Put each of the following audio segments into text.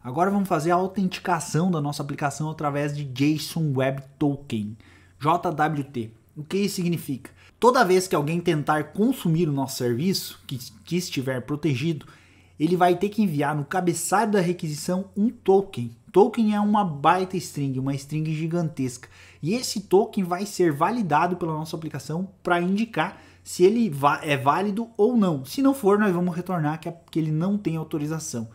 Agora vamos fazer a autenticação da nossa aplicação através de JSON Web Token, JWT. O que isso significa? Toda vez que alguém tentar consumir o nosso serviço, que estiver protegido, ele vai ter que enviar no cabeçalho da requisição um token. Token é uma baita string, uma string gigantesca. E esse token vai ser validado pela nossa aplicação para indicar se ele é válido ou não. Se não for, nós vamos retornar que ele não tem autorização.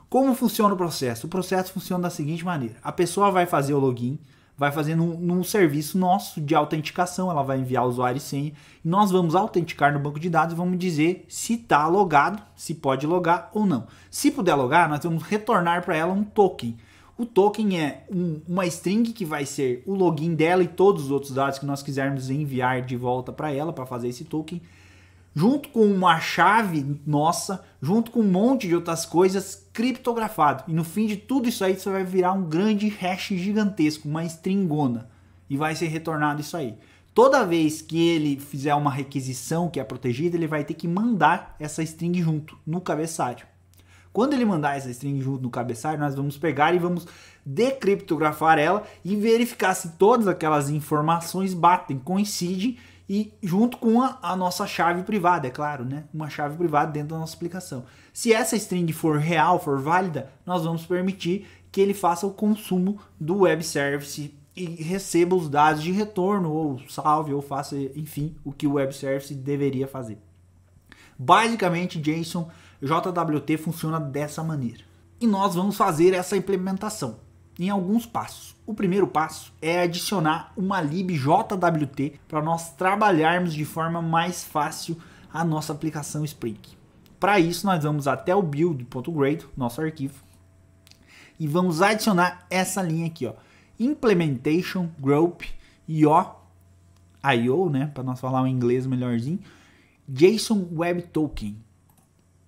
Como funciona o processo? O processo funciona da seguinte maneira. A pessoa vai fazer o login, vai fazer num serviço nosso de autenticação, ela vai enviar usuário e senha, e nós vamos autenticar no banco de dados e vamos dizer se está logado, se pode logar ou não. Se puder logar, nós vamos retornar para ela um token. O token é uma string que vai ser o login dela e todos os outros dados que nós quisermos enviar de volta para ela para fazer esse token, junto com uma chave nossa, junto com um monte de outras coisas criptografado. E no fim de tudo isso aí, você vai virar um grande hash gigantesco, uma stringona. E vai ser retornado isso aí. Toda vez que ele fizer uma requisição que é protegida, ele vai ter que mandar essa string junto no cabeçalho. Quando ele mandar essa string junto no cabeçalho, nós vamos pegar e vamos decriptografar ela e verificar se todas aquelas informações batem, coincidem, e junto com a nossa chave privada, é claro, né? Uma chave privada dentro da nossa aplicação. Se essa string for real, for válida, nós vamos permitir que ele faça o consumo do web service e receba os dados de retorno, ou salve, ou faça, enfim, o que o web service deveria fazer. Basicamente, JSON JWT funciona dessa maneira. E nós vamos fazer essa implementação em alguns passos. O primeiro passo é adicionar uma lib JWT para nós trabalharmos de forma mais fácil a nossa aplicação Spring. Para isso, nós vamos até o build.grade, nosso arquivo, e vamos adicionar essa linha aqui, ó, implementation group IO, né, para nós falar o inglês melhorzinho, JSON Web Token,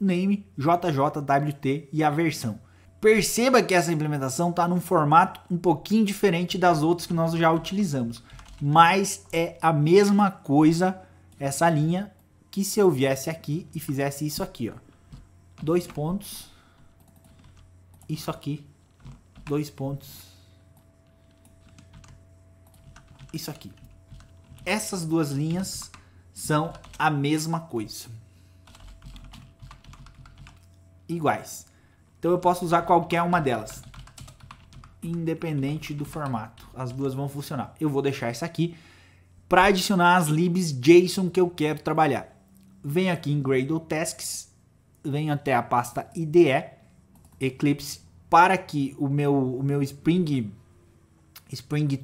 name JJWT e a versão. Perceba que essa implementação está num formato um pouquinho diferente das outras que nós já utilizamos, mas é a mesma coisa essa linha que se eu viesse aqui e fizesse isso aqui, ó, 2 pontos, isso aqui, 2 pontos, isso aqui. Essas duas linhas são a mesma coisa, iguais. Então eu posso usar qualquer uma delas, independente do formato. As duas vão funcionar. Eu vou deixar isso aqui para adicionar as libs JSON que eu quero trabalhar. Venho aqui em Gradle Tasks, venho até a pasta IDE, Eclipse, para que o meu Spring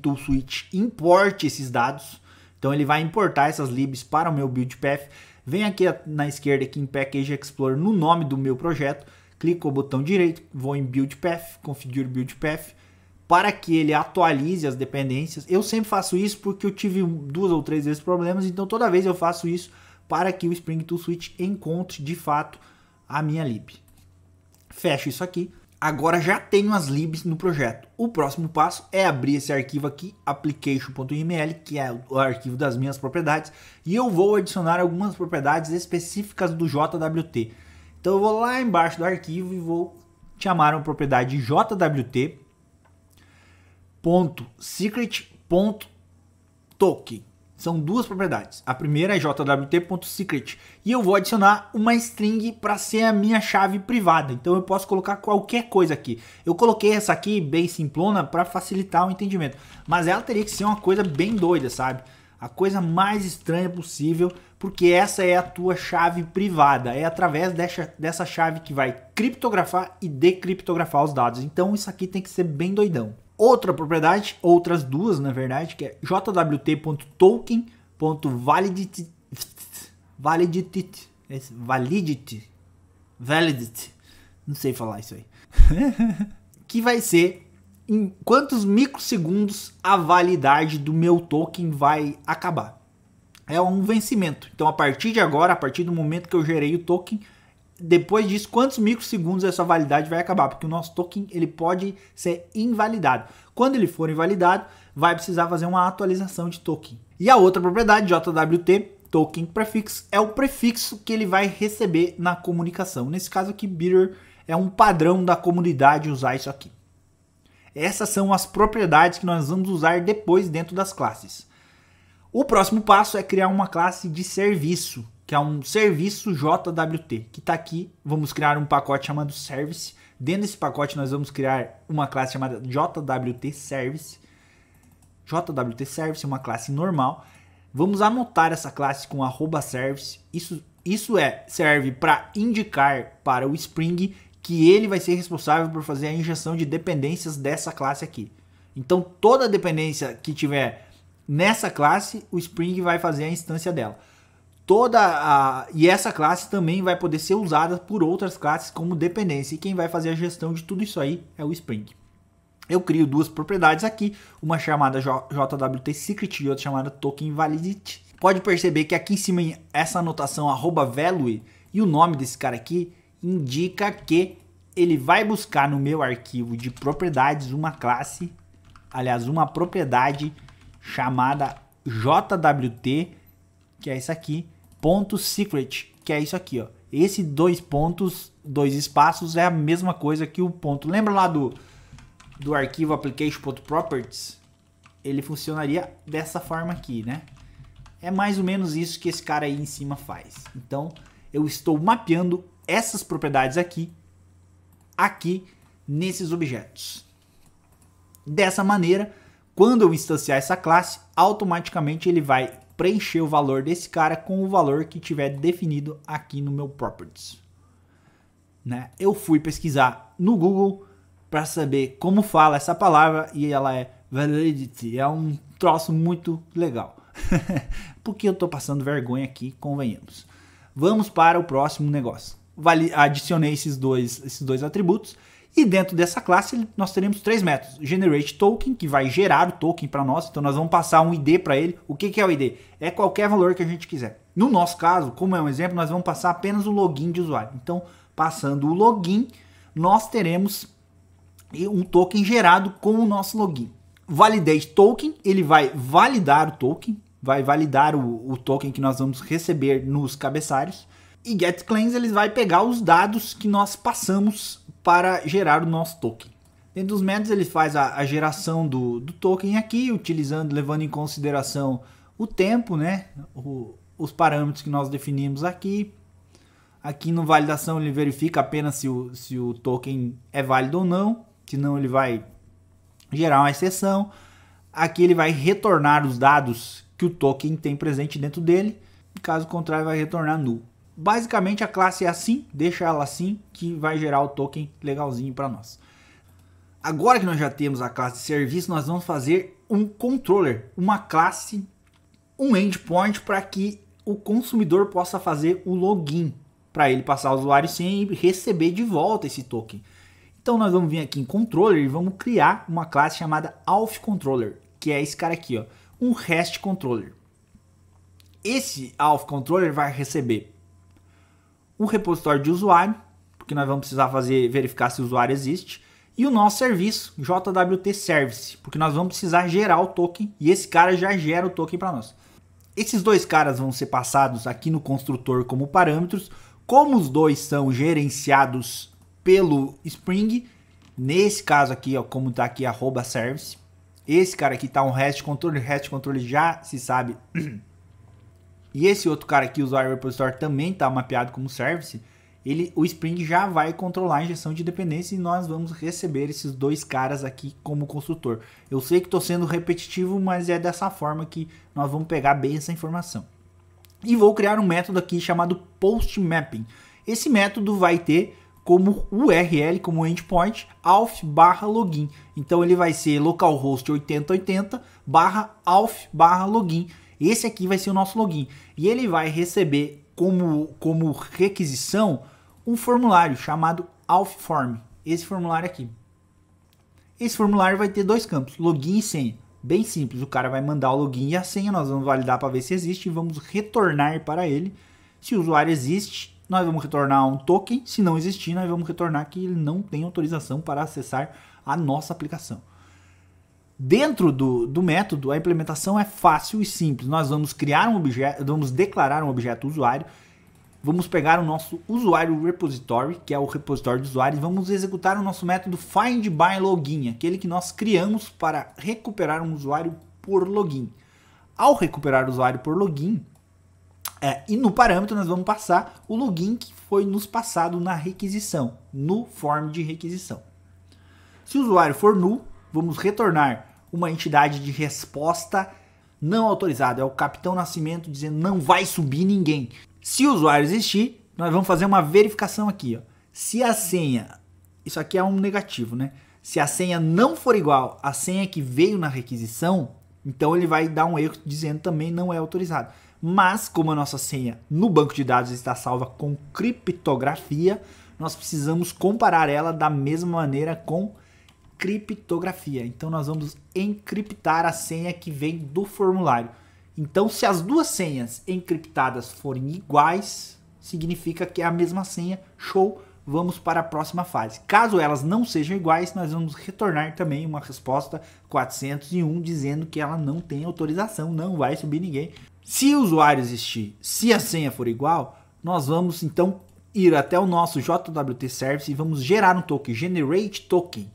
Tool Suite importe esses dados. Então ele vai importar essas libs para o meu build path. Venho aqui na esquerda aqui em Package Explorer no nome do meu projeto. Clico o botão direito, vou em Build Path, configure Build Path, para que ele atualize as dependências. Eu sempre faço isso porque eu tive 2 ou 3 vezes problemas, então toda vez eu faço isso para que o Spring Tool Suite encontre de fato a minha lib. Fecho isso aqui. Agora já tenho as libs no projeto. O próximo passo é abrir esse arquivo aqui, application.yml, que é o arquivo das minhas propriedades, e eu vou adicionar algumas propriedades específicas do JWT. Então eu vou lá embaixo do arquivo e vou chamar uma propriedade jwt.secret.token. São duas propriedades. A primeira é jwt.secret e eu vou adicionar uma string para ser a minha chave privada. Então eu posso colocar qualquer coisa aqui. Eu coloquei essa aqui bem simplona para facilitar o entendimento, mas ela teria que ser uma coisa bem doida, sabe? A coisa mais estranha possível, porque essa é a tua chave privada. É através dessa chave que vai criptografar e decriptografar os dados. Então isso aqui tem que ser bem doidão. Outra propriedade, outras duas na verdade, que é jwt.token.validity, não sei falar isso aí, que vai ser em quantos microsegundos a validade do meu token vai acabar. É um vencimento. Então a partir de agora, a partir do momento que eu gerei o token, depois disso, quantos microsegundos essa validade vai acabar? Porque o nosso token ele pode ser invalidado. Quando ele for invalidado, vai precisar fazer uma atualização de token. E a outra propriedade, JWT, token prefix, é o prefixo que ele vai receber na comunicação. Nesse caso aqui, bitter É um padrão da comunidade usar isso aqui. Essas são as propriedades que nós vamos usar depois dentro das classes. O próximo passo é criar uma classe de serviço, que é um serviço JWT, que está aqui. Vamos criar um pacote chamado Service. Dentro desse pacote nós vamos criar uma classe chamada JWT Service. JWT Service é uma classe normal. Vamos anotar essa classe com @service. Isso serve para indicar para o Spring que ele vai ser responsável por fazer a injeção de dependências dessa classe aqui. Então toda dependência que tiver nessa classe, o Spring vai fazer a instância dela. E essa classe também vai poder ser usada por outras classes como dependência. E quem vai fazer a gestão de tudo isso aí é o Spring. Eu crio duas propriedades aqui, uma chamada JWT Secret e outra chamada Token Validity. Pode perceber que aqui em cima essa anotação @value e o nome desse cara aqui indica que ele vai buscar no meu arquivo de propriedades uma classe, aliás, uma propriedade chamada JWT, que é isso aqui, .secret, que é isso aqui, ó. Esse dois pontos, dois espaços é a mesma coisa que o ponto. Lembra lá do arquivo application.properties? Ele funcionaria dessa forma aqui, né? É mais ou menos isso que esse cara aí em cima faz. Então, eu estou mapeando essas propriedades aqui nesses objetos. Dessa maneira, quando eu instanciar essa classe, automaticamente ele vai preencher o valor desse cara com o valor que tiver definido aqui no meu properties. Né? Eu fui pesquisar no Google para saber como fala essa palavra e ela é validity. É um troço muito legal. Porque eu estou passando vergonha aqui, convenhamos. Vamos para o próximo negócio. Adicionei esses dois atributos. E dentro dessa classe nós teremos três métodos. Generate token, que vai gerar o token para nós. Então nós vamos passar um ID para ele. O que é o ID? É qualquer valor que a gente quiser. No nosso caso, como é um exemplo, nós vamos passar apenas o login de usuário. Então, passando o login, nós teremos um token gerado com o nosso login. Validate token, ele vai validar o token. Vai validar o token que nós vamos receber nos cabeçalhos. E getClaims, ele vai pegar os dados que nós passamos para gerar o nosso token. Dentro dos métodos ele faz a geração do token aqui, levando em consideração o tempo, né? Os parâmetros que nós definimos aqui. Aqui no validação ele verifica apenas se o token é válido ou não, senão ele vai gerar uma exceção. Aqui ele vai retornar os dados que o token tem presente dentro dele, caso contrário vai retornar null. Basicamente a classe é assim, deixa ela assim, que vai gerar o token legalzinho para nós. Agora que nós já temos a classe de serviço, nós vamos fazer um controller, uma classe, um endpoint para que o consumidor possa fazer o login, para ele passar o usuário e senha e receber de volta esse token. Então nós vamos vir aqui em controller e vamos criar uma classe chamada authController, que é esse cara aqui, ó, um REST controller. Esse authController vai receber um repositório de usuário, porque nós vamos precisar verificar se o usuário existe, e o nosso serviço, JWT Service, porque nós vamos precisar gerar o token, e esse cara já gera o token para nós. Esses dois caras vão ser passados aqui no construtor como parâmetros, como os dois são gerenciados pelo Spring, nesse caso aqui, ó, como está aqui @service, esse cara aqui está um REST controller já se sabe. E esse outro cara aqui, o usuário repositório, também está mapeado como service. O Spring já vai controlar a injeção de dependência e nós vamos receber esses dois caras aqui como construtor. Eu sei que estou sendo repetitivo, mas é dessa forma que nós vamos pegar bem essa informação. E vou criar um método aqui chamado postMapping. Esse método vai ter como URL, como endpoint, auth/login. Então ele vai ser localhost 8080/auth/login. Esse aqui vai ser o nosso login. E ele vai receber como requisição um formulário chamado authform. Esse formulário aqui. Esse formulário vai ter dois campos, login e senha. Bem simples, o cara vai mandar o login e a senha, nós vamos validar para ver se existe e vamos retornar para ele. Se o usuário existe, nós vamos retornar um token. Se não existir, nós vamos retornar que ele não tem autorização para acessar a nossa aplicação. Dentro do método, a implementação é fácil e simples. Nós vamos criar um objeto, vamos declarar um objeto usuário. vamos pegar o nosso usuário repository, que é o repositório de usuários, e vamos executar o nosso método find by login, aquele que nós criamos para recuperar um usuário por login. Ao recuperar o usuário por login, e no parâmetro nós vamos passar o login que foi nos passado na requisição, no form de requisição. Se o usuário for null, vamos retornar uma entidade de resposta não autorizada. É o Capitão Nascimento dizendo não vai subir ninguém. Se o usuário existir, nós vamos fazer uma verificação aqui. Ó. Se a senha, isso aqui é um negativo, né? Se a senha não for igual à senha que veio na requisição, então ele vai dar um erro dizendo também não é autorizado. Mas como a nossa senha no banco de dados está salva com criptografia, nós precisamos comparar ela da mesma maneira com criptografia. Então nós vamos encriptar a senha que vem do formulário. Então se as duas senhas encriptadas forem iguais, significa que é a mesma senha. Show! Vamos para a próxima fase. Caso elas não sejam iguais, nós vamos retornar também uma resposta 401 dizendo que ela não tem autorização, não vai subir ninguém. Se o usuário existir, se a senha for igual, nós vamos então ir até o nosso JWT Service e vamos gerar um token, Generate Token,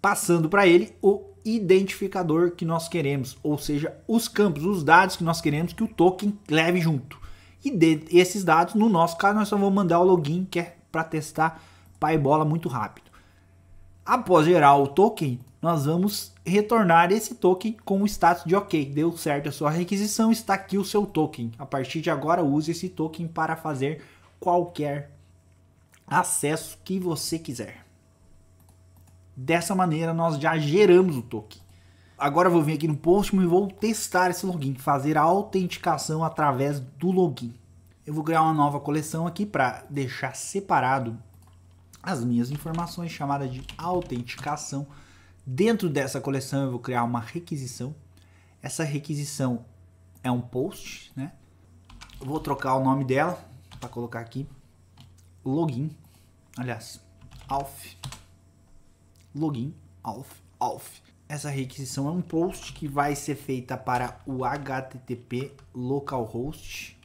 passando para ele o identificador que nós queremos, ou seja, os campos, os dados que nós queremos que o token leve junto. E desses dados, no nosso caso, nós só vamos mandar o login, que é para testar pai bola muito rápido. Após gerar o token, nós vamos retornar esse token com o status de ok, deu certo a sua requisição, está aqui o seu token. A partir de agora, use esse token para fazer qualquer acesso que você quiser. Dessa maneira, nós já geramos o token. Agora eu vou vir aqui no Postman e vou testar esse login, fazer a autenticação através do login. Eu vou criar uma nova coleção aqui para deixar separado as minhas informações, chamada de autenticação. Dentro dessa coleção eu vou criar uma requisição. Essa requisição é um post, né? Eu vou trocar o nome dela para colocar aqui login, aliás, auth, login, auth. Essa requisição é um post que vai ser feita para o HTTP localhost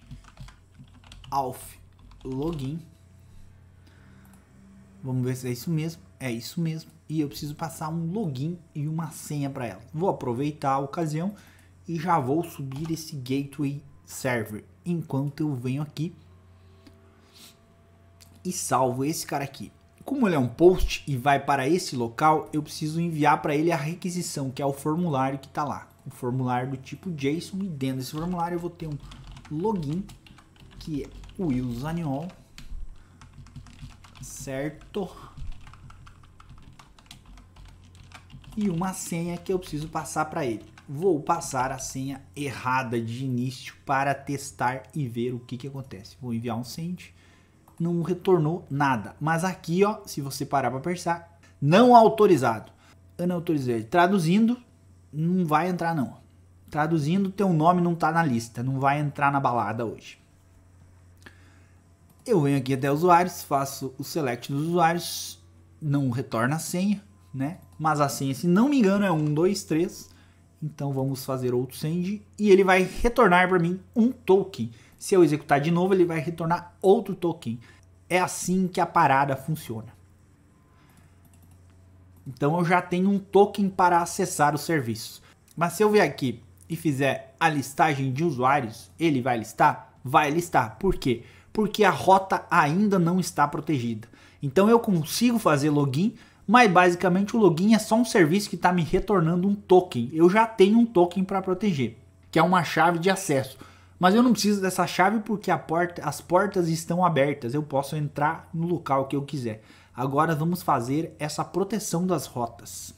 auth login. Vamos ver se é isso mesmo. É isso mesmo. E eu preciso passar um login e uma senha para ela. Vou aproveitar a ocasião e já vou subir esse gateway server enquanto eu venho aqui e salvo esse cara aqui. Como ele é um post e vai para esse local, eu preciso enviar para ele a requisição, que é o formulário que está lá. O formulário do tipo JSON, e dentro desse formulário eu vou ter um login, que é o useAniol, certo? E uma senha que eu preciso passar para ele. Vou passar a senha errada de início para testar e ver o que acontece. Vou enviar um send. Não retornou nada. Mas aqui, ó, se você parar para pensar, não autorizado. Eu não autorizei. Traduzindo, não vai entrar não. Traduzindo, teu nome não tá na lista. Não vai entrar na balada hoje. Eu venho aqui até usuários, faço o select dos usuários. Não retorna a senha, né? Mas a senha, se não me engano, é 1, 2, 3. Então vamos fazer outro send. E ele vai retornar para mim um token. Se eu executar de novo, ele vai retornar outro token. É assim que a parada funciona. Então eu já tenho um token para acessar o serviço. Mas se eu vier aqui e fizer a listagem de usuários, ele vai listar? Vai listar. Por quê? Porque a rota ainda não está protegida. Então eu consigo fazer login, mas basicamente o login é só um serviço que está me retornando um token. Eu já tenho um token para proteger, que é uma chave de acesso. Mas eu não preciso dessa chave porque as portas estão abertas. Eu posso entrar no local que eu quiser. Agora vamos fazer essa proteção das rotas.